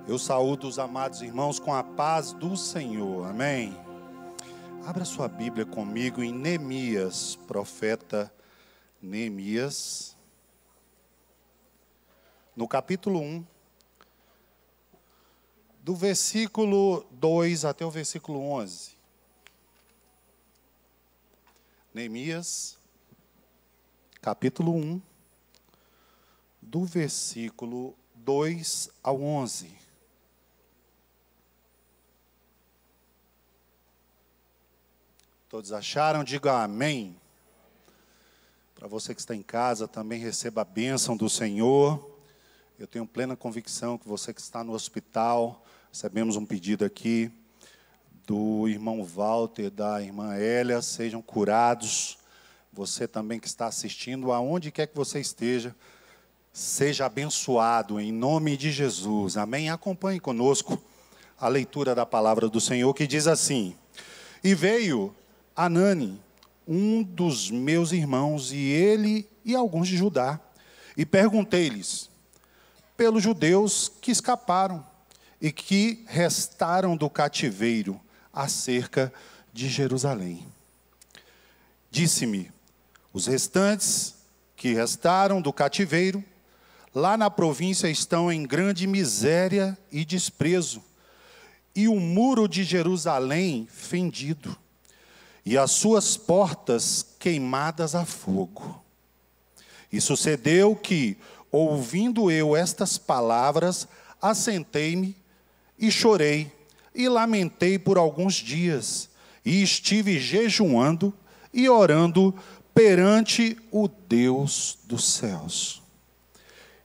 Eu saúdo os amados irmãos com a paz do Senhor, amém? Abra sua Bíblia comigo em Neemias, profeta Neemias, no capítulo 1, do versículo 2 até o versículo 11. Neemias, capítulo 1, do versículo 2 ao 11. Todos acharam? Diga amém. Para você que está em casa, também receba a bênção do Senhor. Eu tenho plena convicção que você que está no hospital, recebemos um pedido aqui do irmão Walter, da irmã Hélia, sejam curados. Você também que está assistindo, aonde quer que você esteja, seja abençoado em nome de Jesus. Amém? Acompanhe conosco a leitura da palavra do Senhor, que diz assim: E veio Anani, um dos meus irmãos, e ele e alguns de Judá, e perguntei-lhes pelos judeus que escaparam e que restaram do cativeiro acerca de Jerusalém. Disse-me: os restantes que restaram do cativeiro, lá na província estão em grande miséria e desprezo, e o muro de Jerusalém fendido, e as suas portas queimadas a fogo. E sucedeu que, ouvindo eu estas palavras, assentei-me e chorei, e lamentei por alguns dias, e estive jejuando e orando perante o Deus dos céus.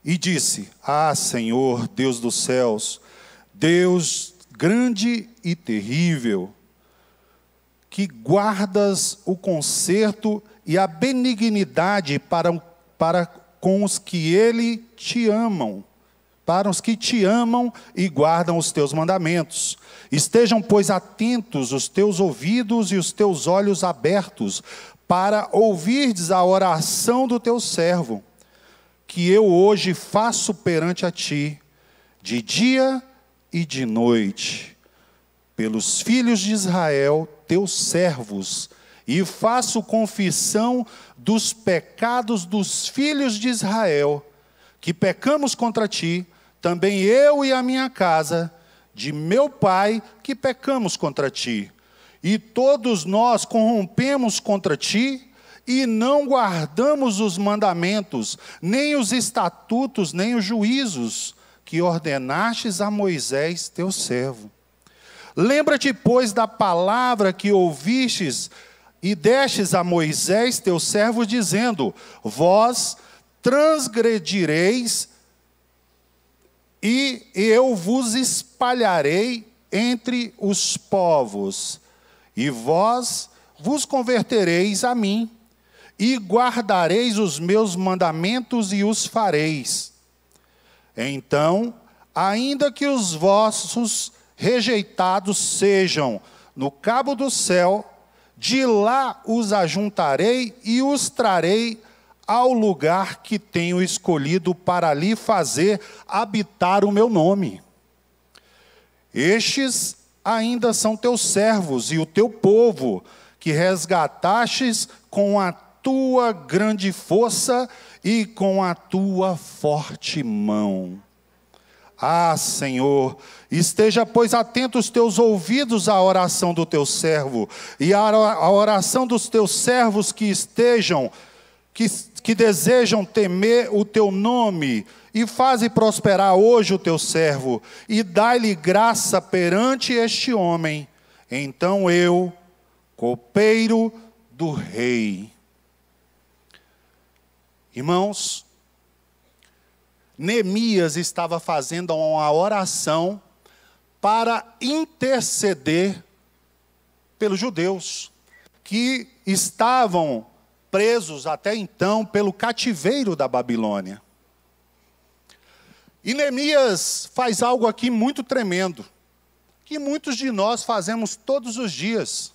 E disse: Ah, Senhor, Deus dos céus, Deus grande e terrível, que guardas o conserto e a benignidade para com os que te amam e guardam os teus mandamentos. Estejam, pois, atentos os teus ouvidos e os teus olhos abertos, para ouvirdes a oração do teu servo, que eu hoje faço perante a ti, de dia e de noite, pelos filhos de Israel, teus servos, e faço confissão dos pecados dos filhos de Israel, que pecamos contra ti, também eu e a minha casa, de meu pai, que pecamos contra ti. E todos nós corrompemos contra ti, e não guardamos os mandamentos, nem os estatutos, nem os juízos, que ordenastes a Moisés, teu servo. Lembra-te, pois, da palavra que ouvistes e destes a Moisés, teu servo, dizendo: vós transgredireis, e eu vos espalharei entre os povos, e vós vos convertereis a mim, e guardareis os meus mandamentos e os fareis. Então, ainda que os vossos rejeitados sejam no cabo do céu, de lá os ajuntarei e os trarei ao lugar que tenho escolhido para ali fazer habitar o meu nome. Estes ainda são teus servos e o teu povo, que resgatastes com a tua grande força e com a tua forte mão. Ah, Senhor, esteja, pois, atento os teus ouvidos à oração do teu servo, e à oração dos teus servos que desejam temer o teu nome, e faze prosperar hoje o teu servo, e dai-lhe graça perante este homem. Então eu, copeiro do rei. Irmãos, Neemias estava fazendo uma oração para interceder pelos judeus, que estavam presos até então pelo cativeiro da Babilônia. E Neemias faz algo aqui muito tremendo, que muitos de nós fazemos todos os dias.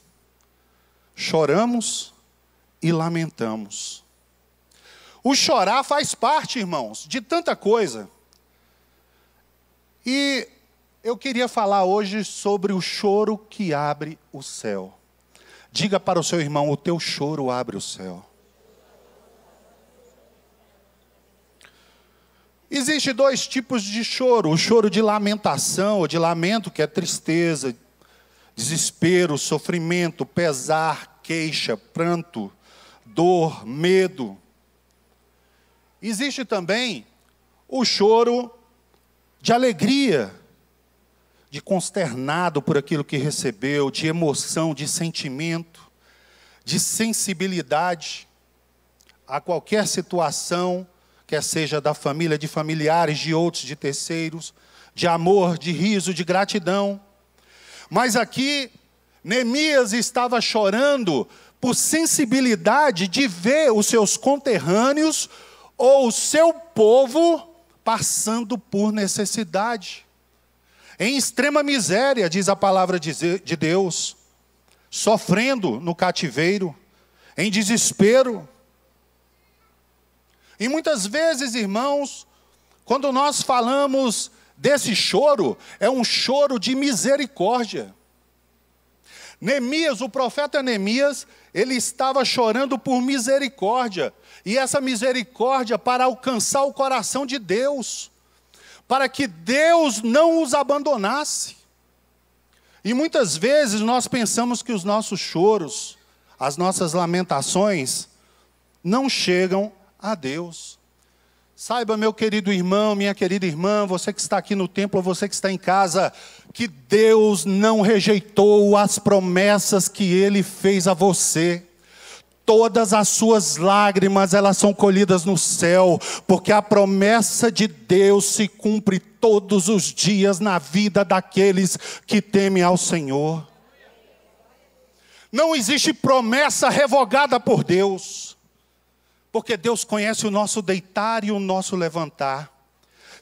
Choramos e lamentamos. O chorar faz parte, irmãos, de tanta coisa. E Eu queria falar hoje sobre o choro que abre o céu. Diga para o seu irmão, o teu choro abre o céu. Existem dois tipos de choro. O choro de lamentação, ou de lamento, que é tristeza, desespero, sofrimento, pesar, queixa, pranto, dor, medo. Existe também o choro de alegria, de consternado por aquilo que recebeu, de emoção, de sentimento, de sensibilidade a qualquer situação, quer seja da família, de familiares, de outros, de terceiros, de amor, de riso, de gratidão. Mas aqui, Neemias estava chorando por sensibilidade de ver os seus conterrâneos ou o seu povo passando por necessidade. Em extrema miséria, diz a palavra de Deus, sofrendo no cativeiro, em desespero. E muitas vezes, irmãos, quando nós falamos desse choro, é um choro de misericórdia. Neemias, o profeta Neemias, ele estava chorando por misericórdia. E essa misericórdia para alcançar o coração de Deus, para que Deus não os abandonasse. E muitas vezes nós pensamos que os nossos choros, as nossas lamentações, não chegam a Deus. Saiba, meu querido irmão, minha querida irmã, você que está aqui no templo, você que está em casa, que Deus não rejeitou as promessas que Ele fez a você. Todas as suas lágrimas, elas são colhidas no céu, porque a promessa de Deus se cumpre todos os dias na vida daqueles que temem ao Senhor. Não existe promessa revogada por Deus, porque Deus conhece o nosso deitar e o nosso levantar.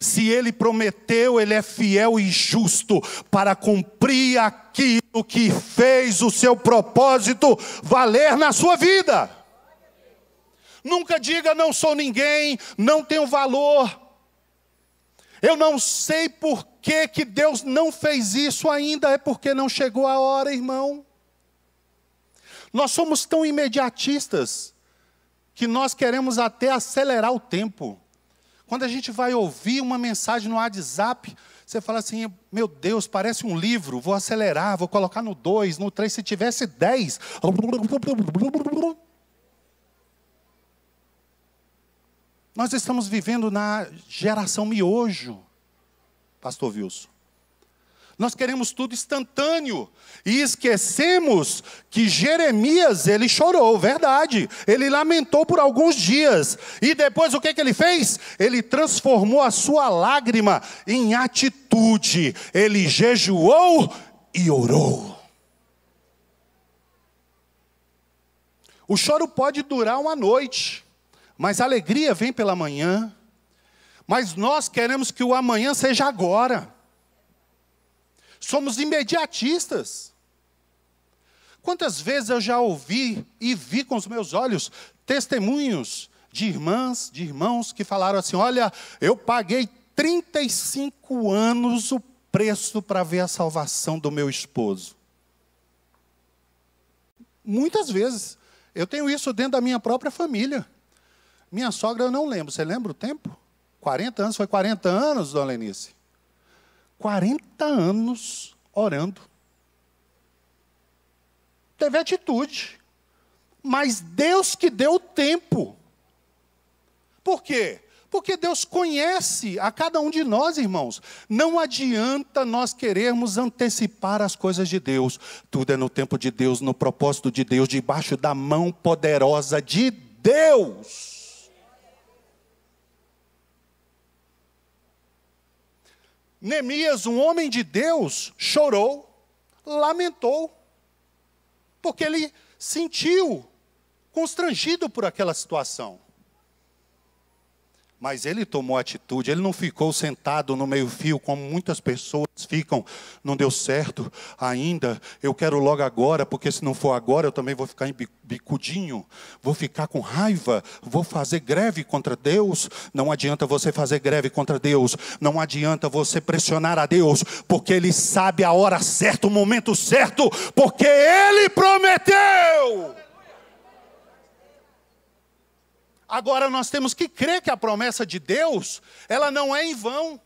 Se Ele prometeu, Ele é fiel e justo para cumprir aquilo que fez o seu propósito valer na sua vida. Nunca diga, não sou ninguém, não tenho valor. Eu não sei por que Deus não fez isso ainda, é porque não chegou a hora, irmão. Nós somos tão imediatistas que nós queremos até acelerar o tempo. Quando a gente vai ouvir uma mensagem no WhatsApp, você fala assim, meu Deus, parece um livro, vou acelerar, vou colocar no 2, no 3, se tivesse 10. Nós estamos vivendo na geração miojo, pastor Wilson. Nós queremos tudo instantâneo e esquecemos que Jeremias, ele chorou, verdade. Ele lamentou por alguns dias. E depois o que ele fez? Ele transformou a sua lágrima em atitude. Ele jejuou e orou. O choro pode durar uma noite, mas a alegria vem pela manhã. Mas nós queremos que o amanhã seja agora. Somos imediatistas. Quantas vezes eu já ouvi e vi com os meus olhos testemunhos de irmãs, de irmãos que falaram assim, olha, eu paguei 35 anos o preço para ver a salvação do meu esposo. Muitas vezes. Eu tenho isso dentro da minha própria família. Minha sogra eu não lembro. Você lembra o tempo? 40 anos, foi 40 anos, dona Lenice? 40 anos orando. Teve atitude. Mas Deus que deu o tempo. Por quê? Porque Deus conhece a cada um de nós, irmãos. Não adianta nós querermos antecipar as coisas de Deus. Tudo é no tempo de Deus, no propósito de Deus, debaixo da mão poderosa de Deus. Neemias, um homem de Deus, chorou, lamentou, porque ele sentiu constrangido por aquela situação. Mas ele tomou atitude, ele não ficou sentado no meio-fio, como muitas pessoas ficam. Não deu certo ainda, eu quero logo agora, porque se não for agora, eu também vou ficar bicudinho, vou ficar com raiva, vou fazer greve contra Deus. Não adianta você fazer greve contra Deus, não adianta você pressionar a Deus, porque Ele sabe a hora certa, o momento certo, porque Ele prometeu. Agora nós temos que crer que a promessa de Deus, ela não é em vão.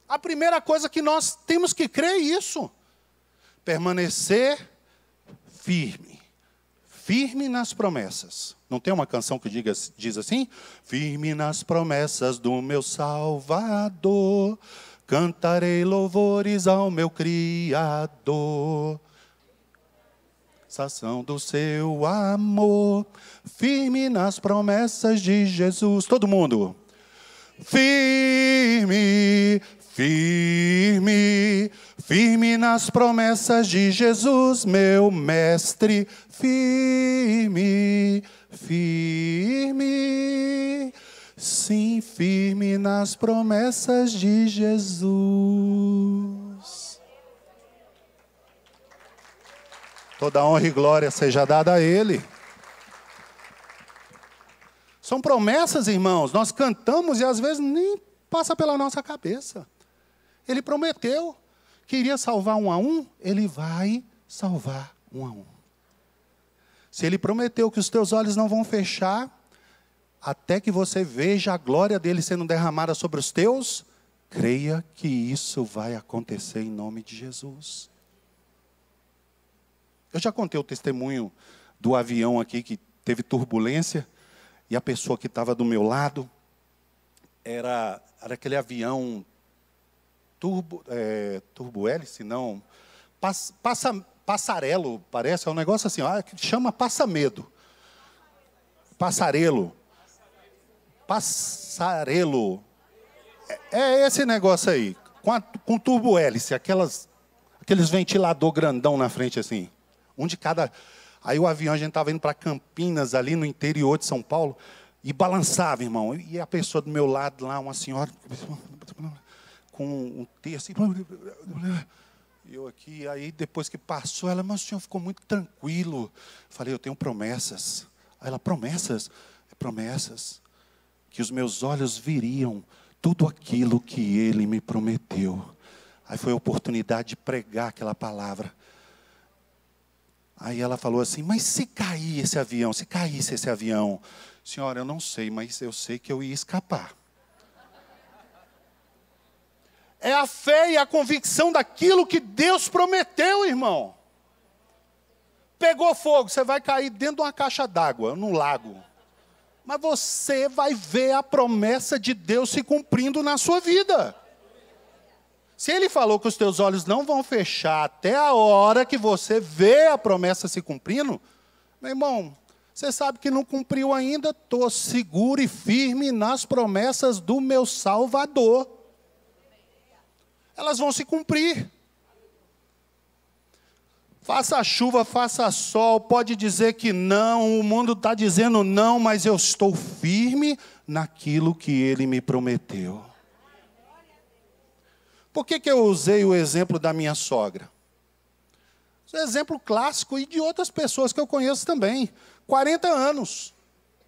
A primeira coisa que nós temos que crer é isso. Permanecer firme. Firme nas promessas. Não tem uma canção que diz assim? Firme nas promessas do meu Salvador, cantarei louvores ao meu Criador. Sensação do seu amor, firme nas promessas de Jesus. Todo mundo. Firme, firme, firme nas promessas de Jesus, meu mestre. Firme, firme, sim, firme nas promessas de Jesus. Toda honra e glória seja dada a Ele. São promessas, irmãos. Nós cantamos e às vezes nem passa pela nossa cabeça. Ele prometeu que iria salvar um a um, Ele vai salvar um a um. Se Ele prometeu que os teus olhos não vão fechar, até que você veja a glória dEle sendo derramada sobre os teus, creia que isso vai acontecer em nome de Jesus. Eu já contei o testemunho do avião aqui que teve turbulência e a pessoa que estava do meu lado era aquele avião turbo-hélice, não, passarelo, parece, é um negócio assim, que chama passa-medo. Passarelo. É esse negócio aí, com turbo-hélice, aqueles ventilador grandão na frente assim. Um de cada. Aí o avião, a gente estava indo para Campinas, ali no interior de São Paulo, e balançava, irmão. E a pessoa do meu lado lá, uma senhora, com um terço. E eu aqui, aí depois que passou, ela, mas o senhor ficou muito tranquilo. Falei, eu tenho promessas. Aí ela, promessas? Promessas. Que os meus olhos viriam tudo aquilo que Ele me prometeu. Aí foi a oportunidade de pregar aquela palavra. Aí ela falou assim, mas se cair esse avião, se caísse esse avião, senhora, eu não sei, mas eu sei que eu ia escapar. É a fé e a convicção daquilo que Deus prometeu, irmão. Pegou fogo, você vai cair dentro de uma caixa d'água, num lago. Mas você vai ver a promessa de Deus se cumprindo na sua vida. Se Ele falou que os teus olhos não vão fechar até a hora que você vê a promessa se cumprindo, meu irmão, você sabe que não cumpriu ainda, estou seguro e firme nas promessas do meu Salvador. Elas vão se cumprir. Faça chuva, faça sol, pode dizer que não, o mundo está dizendo não, mas eu estou firme naquilo que Ele me prometeu. Por que eu usei o exemplo da minha sogra? Esse é um exemplo clássico e de outras pessoas que eu conheço também. 40 anos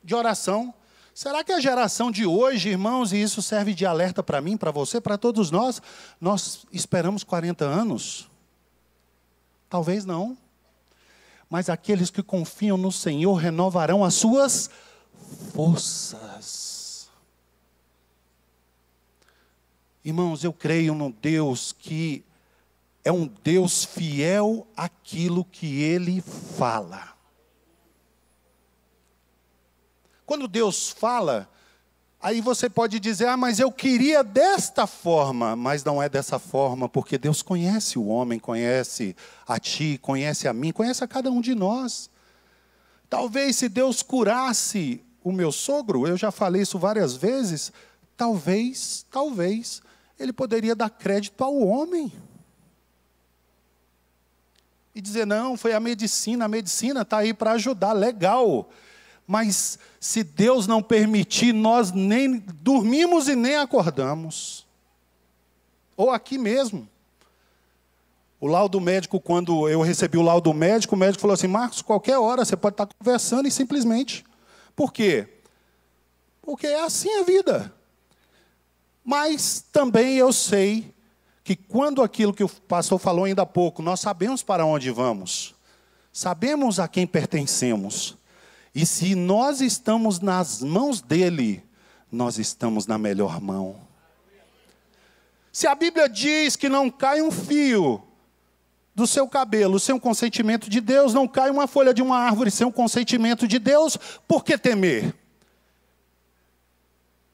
de oração. Será que a geração de hoje, irmãos, e isso serve de alerta para mim, para você, para todos nós esperamos 40 anos? Talvez não. Mas aqueles que confiam no Senhor renovarão as suas forças. Irmãos, eu creio num Deus que é um Deus fiel àquilo que Ele fala. Quando Deus fala, aí você pode dizer, mas eu queria desta forma, mas não é dessa forma, porque Deus conhece o homem, conhece a ti, conhece a mim, conhece a cada um de nós. Talvez se Deus curasse o meu sogro, eu já falei isso várias vezes, talvez, Ele poderia dar crédito ao homem. E dizer, não, foi a medicina está aí para ajudar, legal. Mas se Deus não permitir, nós nem dormimos e nem acordamos. Ou aqui mesmo. O laudo médico, quando eu recebi o laudo médico, o médico falou assim: Marcos, qualquer hora você pode estar conversando e simplesmente. Por quê? Porque é assim a vida. Mas também eu sei que quando aquilo que o pastor falou ainda há pouco, nós sabemos para onde vamos. Sabemos a quem pertencemos. E se nós estamos nas mãos dele, nós estamos na melhor mão. Se a Bíblia diz que não cai um fio do seu cabelo sem o consentimento de Deus, não cai uma folha de uma árvore sem o consentimento de Deus, por que temer?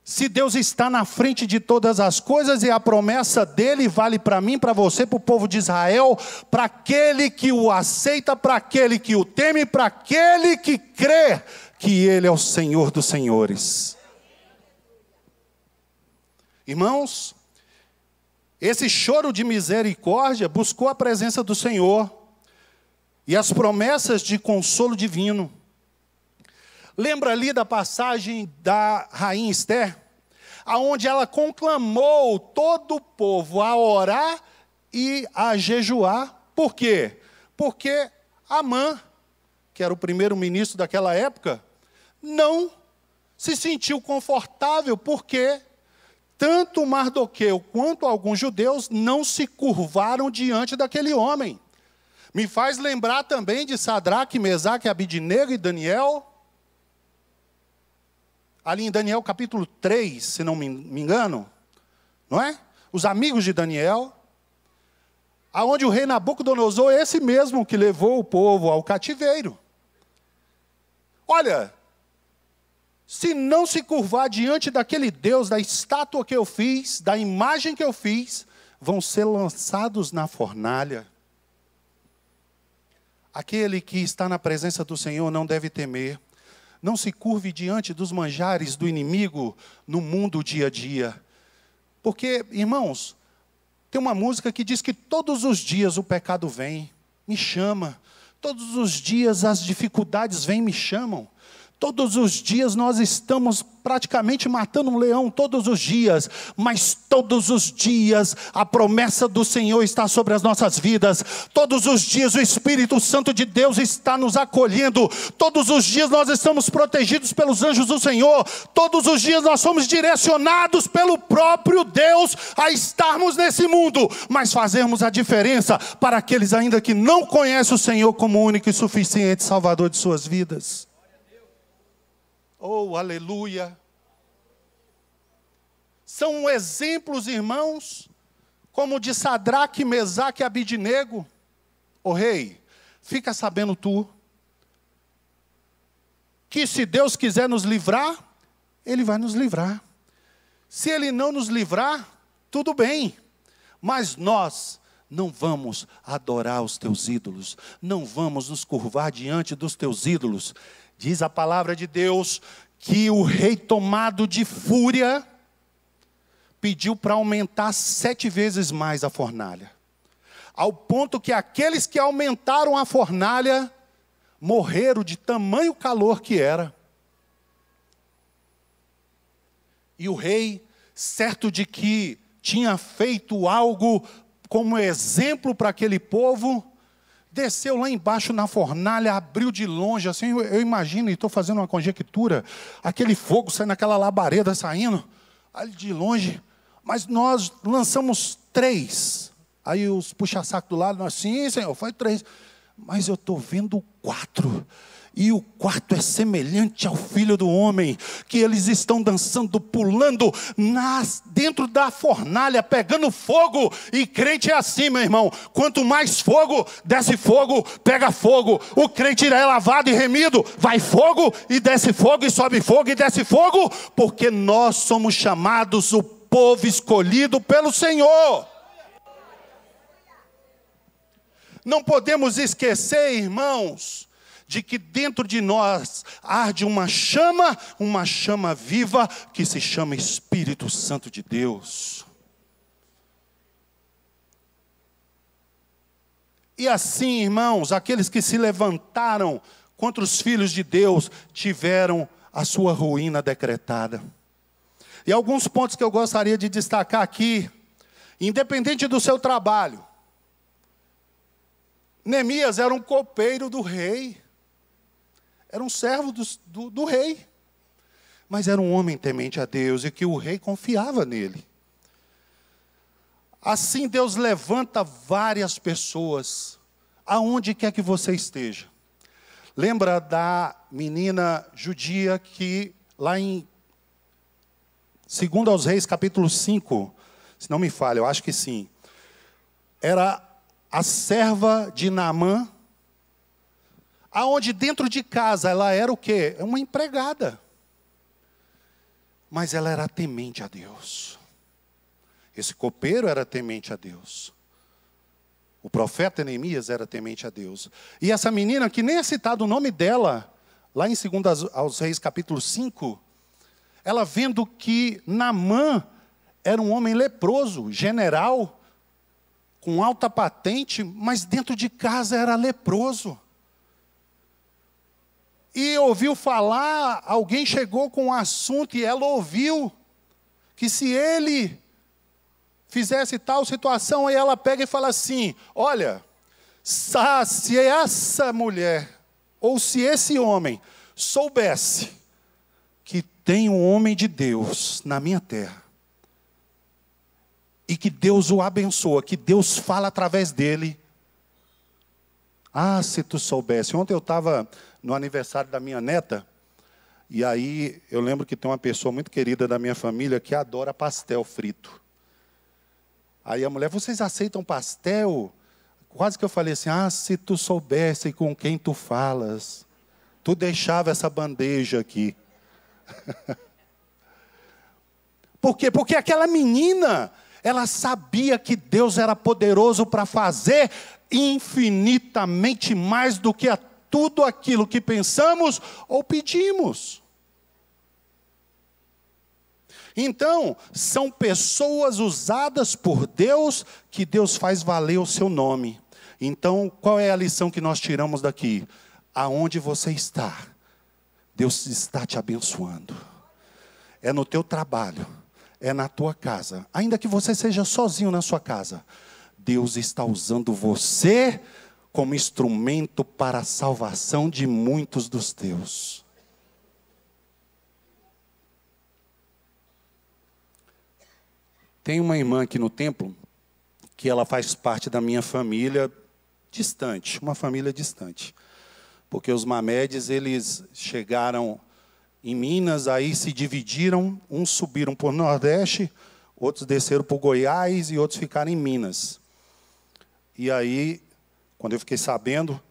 Se Deus está na frente de todas as coisas e a promessa dele vale para mim, para você, para o povo de Israel, para aquele que o aceita, para aquele que o teme, para aquele que crê que ele é o Senhor dos senhores. Irmãos, esse choro de misericórdia buscou a presença do Senhor e as promessas de consolo divino. Lembra ali da passagem da rainha Esther, aonde ela conclamou todo o povo a orar e a jejuar. Por quê? Porque Amã, que era o primeiro-ministro daquela época, não se sentiu confortável, porque tanto Mardoqueu quanto alguns judeus não se curvaram diante daquele homem. Me faz lembrar também de Sadraque, Mesaque, Abidnego e Daniel. Ali em Daniel capítulo 3, se não me engano, não é? Os amigos de Daniel, aonde o rei Nabucodonosor é esse mesmo que levou o povo ao cativeiro. Olha, se não se curvar diante daquele Deus, da estátua que eu fiz, da imagem que eu fiz, vão ser lançados na fornalha. Aquele que está na presença do Senhor não deve temer. Não se curve diante dos manjares do inimigo no mundo dia a dia. Porque, irmãos, tem uma música que diz que todos os dias o pecado vem, me chama. Todos os dias as dificuldades vêm e me chamam. Todos os dias nós estamos praticamente matando um leão, todos os dias. Mas todos os dias a promessa do Senhor está sobre as nossas vidas. Todos os dias o Espírito Santo de Deus está nos acolhendo. Todos os dias nós estamos protegidos pelos anjos do Senhor. Todos os dias nós somos direcionados pelo próprio Deus a estarmos nesse mundo. Mas fazemos a diferença para aqueles ainda que não conhecem o Senhor como único e suficiente Salvador de suas vidas. Oh, aleluia! São exemplos, irmãos, como de Sadraque, Mesaque e Abidnego. Ô rei, fica sabendo tu, que se Deus quiser nos livrar, Ele vai nos livrar. Se Ele não nos livrar, tudo bem. Mas nós não vamos adorar os teus ídolos. Não vamos nos curvar diante dos teus ídolos. Diz a palavra de Deus que o rei, tomado de fúria, pediu para aumentar 7 vezes mais a fornalha. Ao ponto que aqueles que aumentaram a fornalha morreram de tamanho calor que era. E o rei, certo de que tinha feito algo como exemplo para aquele povo, desceu lá embaixo na fornalha, abriu de longe, assim, eu imagino, e estou fazendo uma conjectura, aquele fogo saindo, aquela labareda saindo, ali de longe, mas nós lançamos 3. Aí os puxa-saco do lado, nós, sim, Senhor, foi 3. Mas eu estou vendo 4. E o 4 é semelhante ao Filho do Homem, que eles estão dançando, pulando dentro da fornalha, pegando fogo. E crente é assim, meu irmão, quanto mais fogo, desce fogo, pega fogo. O crente é lavado e remido, vai fogo e desce fogo, e sobe fogo e desce fogo, porque nós somos chamados o povo escolhido pelo Senhor. Não podemos esquecer, irmãos, de que dentro de nós arde uma chama viva, que se chama Espírito Santo de Deus. E assim, irmãos, aqueles que se levantaram contra os filhos de Deus tiveram a sua ruína decretada. E alguns pontos que eu gostaria de destacar aqui, independente do seu trabalho. Neemias era um copeiro do rei, era um servo do rei, mas era um homem temente a Deus e que o rei confiava nele. Assim Deus levanta várias pessoas, aonde quer que você esteja. Lembra da menina judia que lá em 2 aos Reis, capítulo 5, se não me falha, eu acho que sim, era a serva de Naamã, aonde dentro de casa ela era o quê? Uma empregada. Mas ela era temente a Deus. Esse copeiro era temente a Deus. O profeta Neemias era temente a Deus. E essa menina, que nem é citado o nome dela, lá em 2 aos Reis, capítulo 5, ela vendo que Naamã era um homem leproso, general, com alta patente, mas dentro de casa era leproso. E ouviu falar, alguém chegou com um assunto e ela ouviu que se ele fizesse tal situação, aí ela pega e fala assim, olha, se essa mulher, ou se esse homem, soubesse que tem um homem de Deus na minha terra, e que Deus o abençoa, que Deus fala através dele. Ah, se tu soubesse. Ontem eu estava no aniversário da minha neta, e aí eu lembro que tem uma pessoa muito querida da minha família que adora pastel frito. Aí a mulher, vocês aceitam pastel? Quase que eu falei assim, ah, se tu soubesse com quem tu falas, tu deixava essa bandeja aqui. Por quê? Porque aquela menina, ela sabia que Deus era poderoso para fazer infinitamente mais do que tudo aquilo que pensamos ou pedimos. Então, são pessoas usadas por Deus, que Deus faz valer o seu nome. Então, qual é a lição que nós tiramos daqui? Aonde você está, Deus está te abençoando. É no teu trabalho, é na tua casa. Ainda que você seja sozinho na sua casa, Deus está usando você como instrumento para a salvação de muitos dos teus. Tem uma irmã aqui no templo, que ela faz parte da minha família distante, uma família distante. Porque os Mamedes, eles chegaram em Minas, aí se dividiram, uns subiram para o Nordeste, outros desceram para o Goiás e outros ficaram em Minas. E aí, quando eu fiquei sabendo,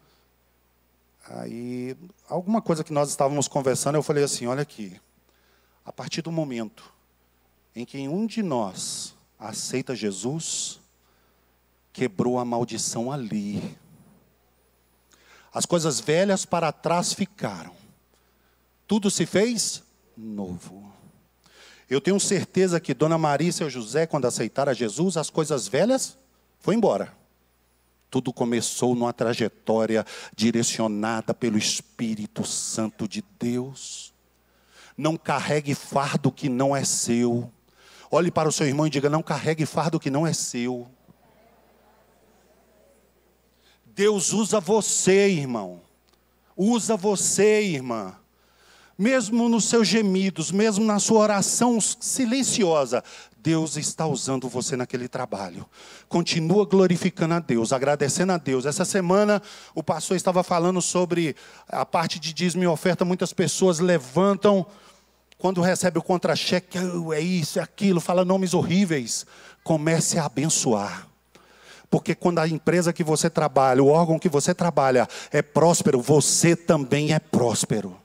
aí alguma coisa que nós estávamos conversando, eu falei assim, olha aqui, a partir do momento em que um de nós aceita Jesus, quebrou a maldição ali. As coisas velhas para trás ficaram. Tudo se fez novo. Eu tenho certeza que Dona Maria e seu José, quando aceitaram a Jesus, as coisas velhas foram embora. Tudo começou numa trajetória direcionada pelo Espírito Santo de Deus. Não carregue fardo que não é seu. Olhe para o seu irmão e diga, não carregue fardo que não é seu. Deus usa você, irmão. Usa você, irmã. Mesmo nos seus gemidos, mesmo na sua oração silenciosa, Deus está usando você naquele trabalho. Continua glorificando a Deus, agradecendo a Deus. Essa semana o pastor estava falando sobre a parte de dízimo e oferta. Muitas pessoas levantam, quando recebe o contra-cheque, é isso, é aquilo, fala nomes horríveis. Comece a abençoar. Porque quando a empresa que você trabalha, o órgão que você trabalha é próspero, você também é próspero.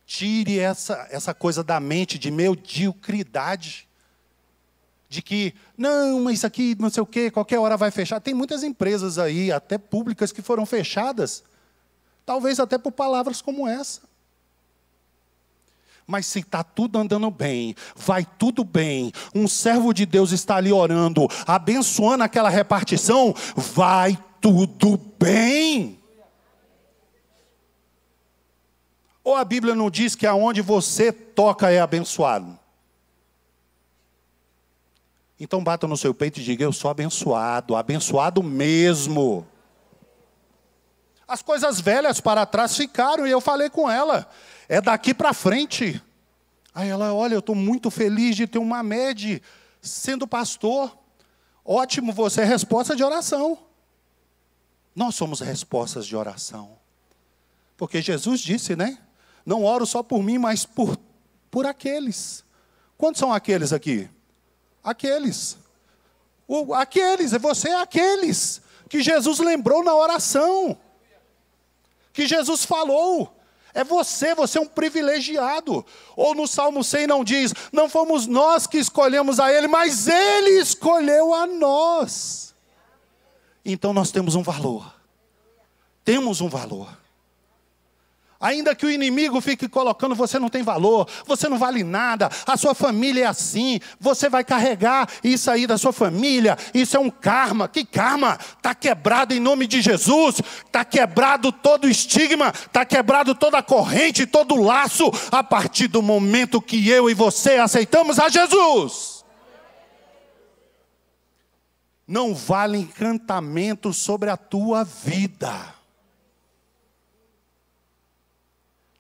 Tire essa coisa da mente de mediocridade. De que, não, mas isso aqui não sei o quê, qualquer hora vai fechar. Tem muitas empresas aí, até públicas, que foram fechadas. Talvez até por palavras como essa. Mas se está tudo andando bem, vai tudo bem, um servo de Deus está ali orando, abençoando aquela repartição, vai tudo bem. Ou a Bíblia não diz que aonde você toca é abençoado? Então bata no seu peito e diga: eu sou abençoado, abençoado mesmo. As coisas velhas para trás ficaram, e eu falei com ela, é daqui para frente. Aí ela: olha, eu estou muito feliz de ter uma MED sendo pastor. Ótimo, você é resposta de oração. Nós somos respostas de oração. Porque Jesus disse, né? Não oro só por mim, mas por aqueles. Quantos são aqueles aqui? Aqueles. Aqueles, você é aqueles que Jesus lembrou na oração. Que Jesus falou. É você é um privilegiado. Ou no Salmo 100 não diz: não fomos nós que escolhemos a Ele, mas Ele escolheu a nós. Então nós temos um valor. Temos um valor. Ainda que o inimigo fique colocando: você não tem valor, você não vale nada, a sua família é assim, você vai carregar isso aí da sua família, isso é um karma. Que karma? Está quebrado em nome de Jesus, está quebrado todo o estigma, está quebrado toda a corrente, todo o laço, a partir do momento que eu e você aceitamos a Jesus. Não vale encantamento sobre a tua vida.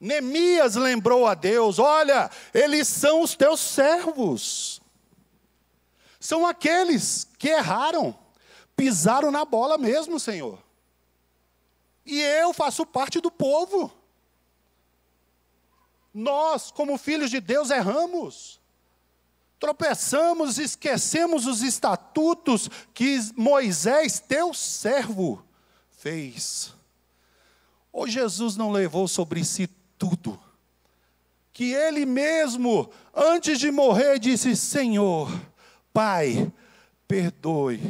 Neemias lembrou a Deus: olha, eles são os teus servos. São aqueles que erraram, pisaram na bola mesmo, Senhor. E eu faço parte do povo. Nós, como filhos de Deus, erramos. Tropeçamos, esquecemos os estatutos que Moisés, teu servo, fez. Ou Jesus não levou sobre si tudo, que Ele mesmo, antes de morrer, disse: Senhor, Pai, perdoe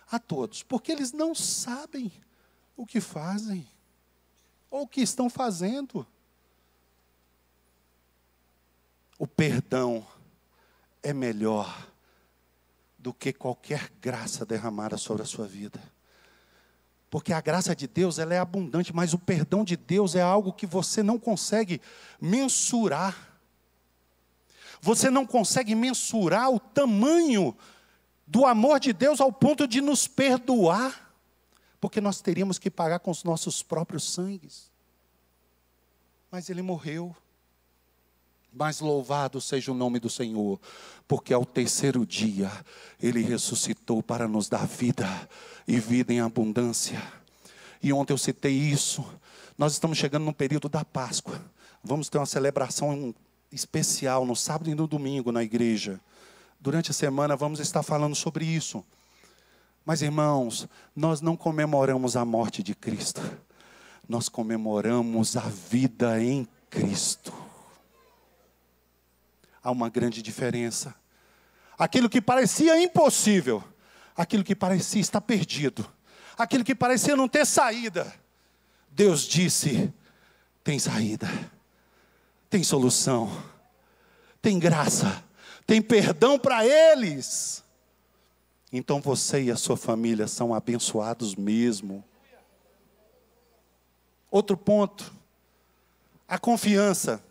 a todos, porque eles não sabem o que fazem, ou o que estão fazendo. O perdão é melhor do que qualquer graça derramada sobre a sua vida. Porque a graça de Deus, ela é abundante, mas o perdão de Deus é algo que você não consegue mensurar. Você não consegue mensurar o tamanho do amor de Deus ao ponto de nos perdoar. Porque nós teríamos que pagar com os nossos próprios sangues. Mas Ele morreu. Mas louvado seja o nome do Senhor, porque ao terceiro dia Ele ressuscitou para nos dar vida, e vida em abundância. E ontem eu citei isso. Nós estamos chegando no período da Páscoa. Vamos ter uma celebração especial no sábado e no domingo na igreja. Durante a semana vamos estar falando sobre isso. Mas, irmãos, nós não comemoramos a morte de Cristo. Nós comemoramos a vida em Cristo. Há uma grande diferença. Aquilo que parecia impossível, aquilo que parecia estar perdido, aquilo que parecia não ter saída, Deus disse: tem saída, tem solução, tem graça, tem perdão para eles. Então você e a sua família são abençoados mesmo. Outro ponto, a confiança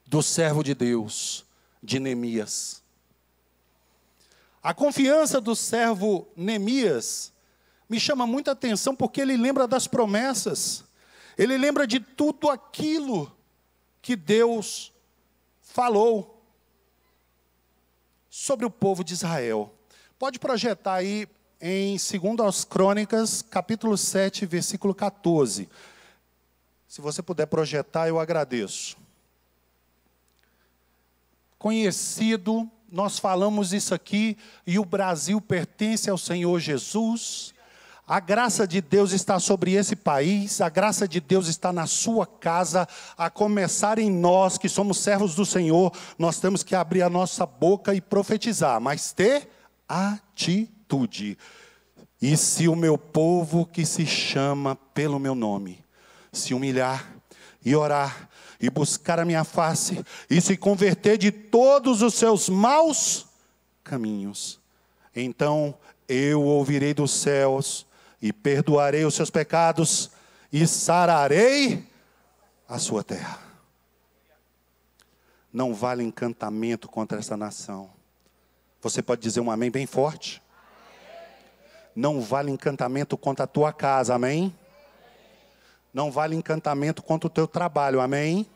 do servo de Deus, de Neemias. A confiança do servo Neemias me chama muita atenção, porque ele lembra das promessas. Ele lembra de tudo aquilo que Deus falou sobre o povo de Israel. Pode projetar aí em 2 Crônicas, capítulo 7, versículo 14. Se você puder projetar, eu agradeço. Conhecido, nós falamos isso aqui, e o Brasil pertence ao Senhor Jesus. A graça de Deus está sobre esse país, a graça de Deus está na sua casa, a começar em nós, que somos servos do Senhor. Nós temos que abrir a nossa boca e profetizar, mas ter atitude. E se o meu povo, que se chama pelo meu nome, se humilhar e orar, e buscar a minha face, e se converter de todos os seus maus caminhos, então eu ouvirei dos céus, e perdoarei os seus pecados, e sararei a sua terra. Não vale encantamento contra essa nação. Você pode dizer um amém bem forte? Não vale encantamento contra a tua casa, amém? Não vale encantamento contra o teu trabalho, amém?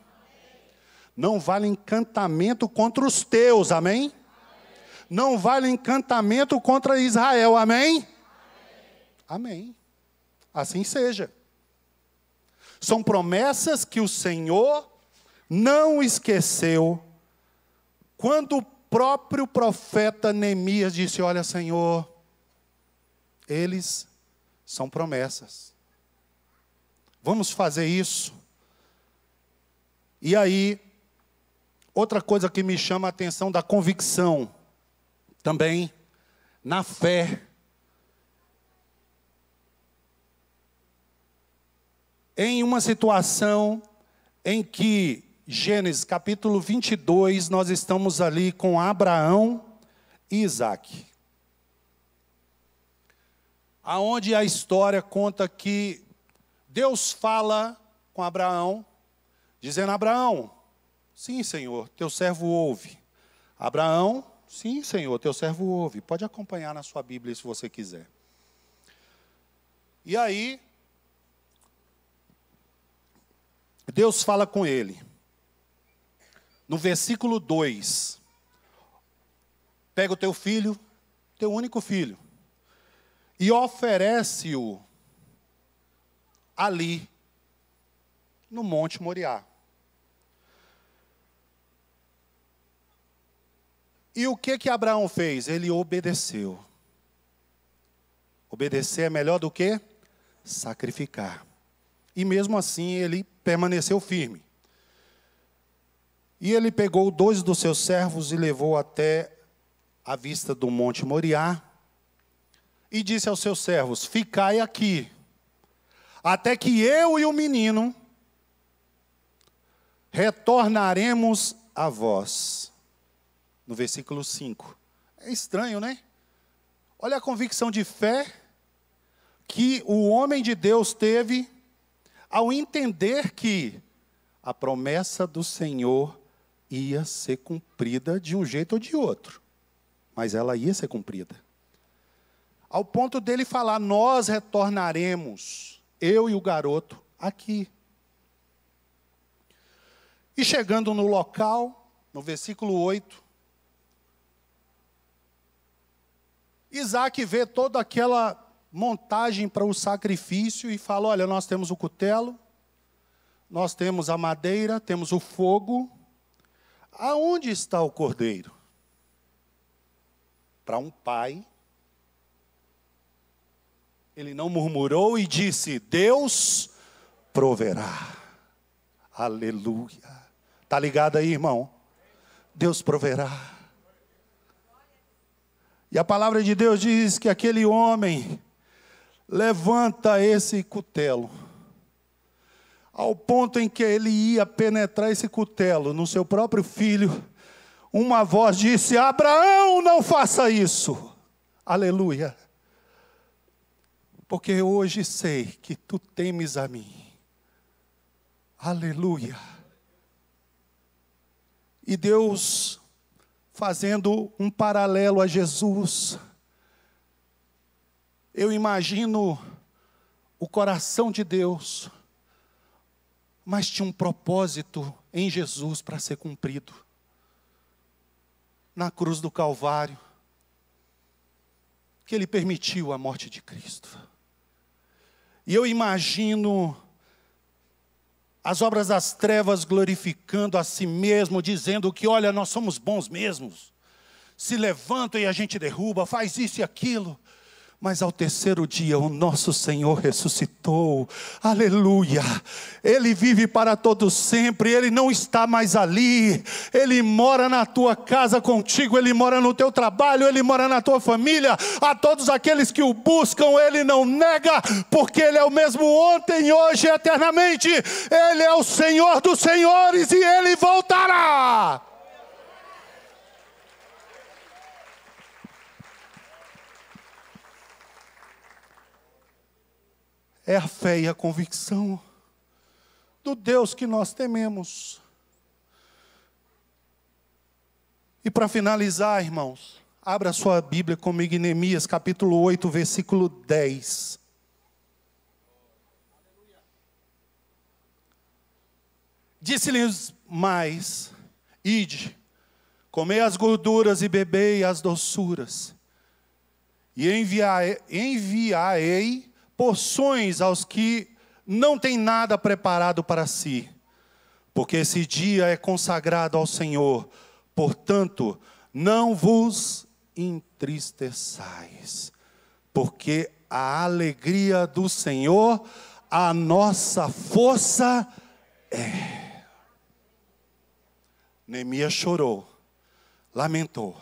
Não vale encantamento contra os teus, amém? Não vale encantamento contra Israel, amém? Amém. Assim seja. São promessas que o Senhor não esqueceu, quando o próprio profeta Neemias disse: olha, Senhor, eles são promessas. Vamos fazer isso. E aí, outra coisa que me chama a atenção da convicção, também na fé. Em uma situação em que, Gênesis capítulo 22, nós estamos ali com Abraão e Isaque. Aonde a história conta que Deus fala com Abraão, dizendo: Abraão, sim, Senhor, teu servo ouve. Abraão, sim, Senhor, teu servo ouve. Pode acompanhar na sua Bíblia se você quiser. E aí, Deus fala com ele. No versículo 2, pega o teu filho, teu único filho, e oferece-o ali, no Monte Moriá. E o que Abraão fez? Ele obedeceu. Obedecer é melhor do que sacrificar. E mesmo assim ele permaneceu firme. E ele pegou 2 dos seus servos e levou até a vista do Monte Moriá. E disse aos seus servos: ficai aqui, até que eu e o menino retornaremos a vós. No versículo 5. É estranho, né? Olha a convicção de fé que o homem de Deus teve ao entender que a promessa do Senhor ia ser cumprida de um jeito ou de outro. Mas ela ia ser cumprida. Ao ponto dele falar: nós retornaremos, eu e o garoto, aqui. E chegando no local, no versículo 8, Isaque vê toda aquela montagem para o sacrifício e fala: olha, nós temos o cutelo, nós temos a madeira, temos o fogo. Aonde está o cordeiro? Para um pai, ele não murmurou e disse: Deus proverá. Aleluia. Está ligado aí, irmão? Deus proverá. E a palavra de Deus diz que aquele homem levanta esse cutelo, ao ponto em que ele ia penetrar esse cutelo no seu próprio filho. Uma voz disse: Abraão, não faça isso. Aleluia. Porque hoje sei que tu temes a mim. Aleluia. E Deus, fazendo um paralelo a Jesus, eu imagino o coração de Deus, mas tinha um propósito em Jesus para ser cumprido. Na cruz do Calvário, que Ele permitiu a morte de Cristo. E eu imagino as obras das trevas glorificando a si mesmo, dizendo que, olha, nós somos bons mesmos. Se levanta e a gente derruba, faz isso e aquilo. Mas ao terceiro dia o nosso Senhor ressuscitou. Aleluia. Ele vive para todo sempre. Ele não está mais ali. Ele mora na tua casa contigo. Ele mora no teu trabalho. Ele mora na tua família. A todos aqueles que o buscam, Ele não nega. Porque Ele é o mesmo ontem, hoje e eternamente. Ele é o Senhor dos senhores e Ele voltará. É a fé e a convicção do Deus que nós tememos. E para finalizar, irmãos, abra sua Bíblia comigo em Neemias, capítulo 8, versículo 10. Disse-lhes mais: ide, comei as gorduras e bebei as doçuras, e enviarei porções aos que não têm nada preparado para si, porque esse dia é consagrado ao Senhor. Portanto, não vos entristeçais, porque a alegria do Senhor a nossa força é. Neemias chorou, lamentou,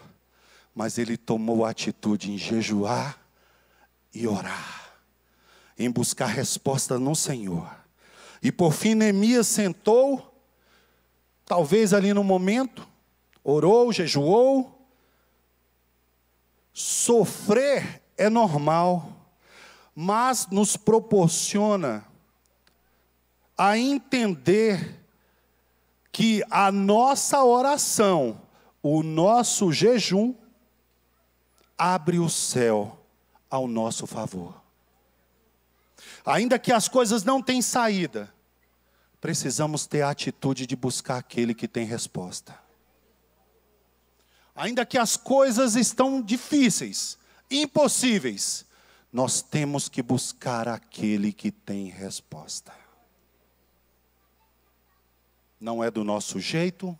mas ele tomou a atitude em jejuar e orar, em buscar resposta no Senhor. E por fim Neemias sentou, talvez ali no momento, orou, jejuou. Sofrer é normal, mas nos proporciona a entender que a nossa oração, o nosso jejum, abre o céu ao nosso favor. Ainda que as coisas não tenham saída, precisamos ter a atitude de buscar aquele que tem resposta. Ainda que as coisas estão difíceis, impossíveis, nós temos que buscar aquele que tem resposta. Não é do nosso jeito,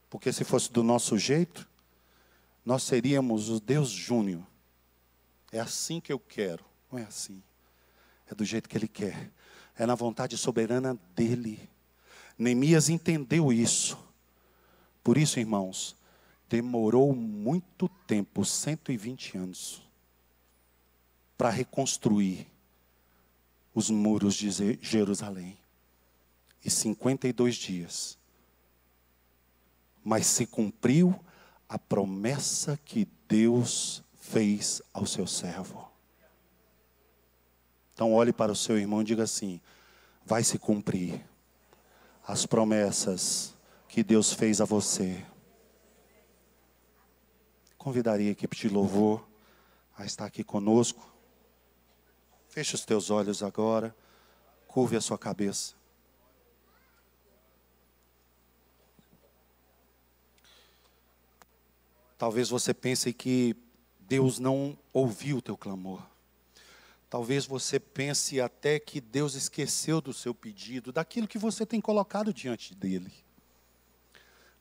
porque se fosse do nosso jeito, nós seríamos o Deus Júnior. É assim que eu quero. Não é assim. É do jeito que Ele quer. É na vontade soberana dEle. Neemias entendeu isso. Por isso, irmãos, demorou muito tempo, 120 anos, para reconstruir os muros de Jerusalém. E 52 dias. Mas se cumpriu a promessa que Deus fez ao seu servo. Então olhe para o seu irmão e diga assim: vai se cumprir as promessas que Deus fez a você. Convidaria a equipe de louvor a estar aqui conosco. Feche os teus olhos agora. Curve a sua cabeça. Talvez você pense que Deus não ouviu o teu clamor. Talvez você pense até que Deus esqueceu do seu pedido, daquilo que você tem colocado diante dele.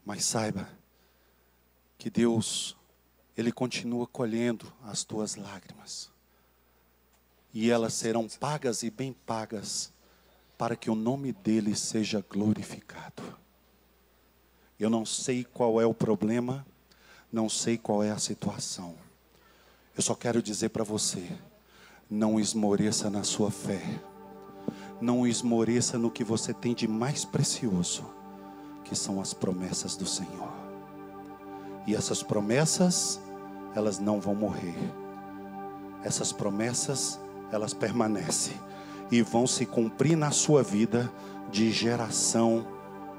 Mas saiba que Deus, Ele continua colhendo as tuas lágrimas. E elas serão pagas e bem pagas, para que o nome dele seja glorificado. Eu não sei qual é o problema, não sei qual é a situação. Eu só quero dizer para você: não esmoreça na sua fé. Não esmoreça no que você tem de mais precioso, que são as promessas do Senhor. E essas promessas, elas não vão morrer. Essas promessas, elas permanecem e vão se cumprir na sua vida de geração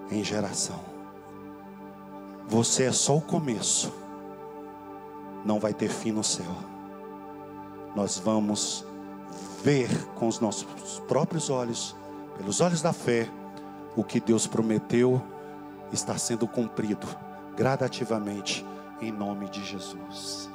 em geração. Você é só o começo. Não vai ter fim no céu. Nós vamos ver com os nossos próprios olhos, pelos olhos da fé, o que Deus prometeu está sendo cumprido gradativamente, em nome de Jesus.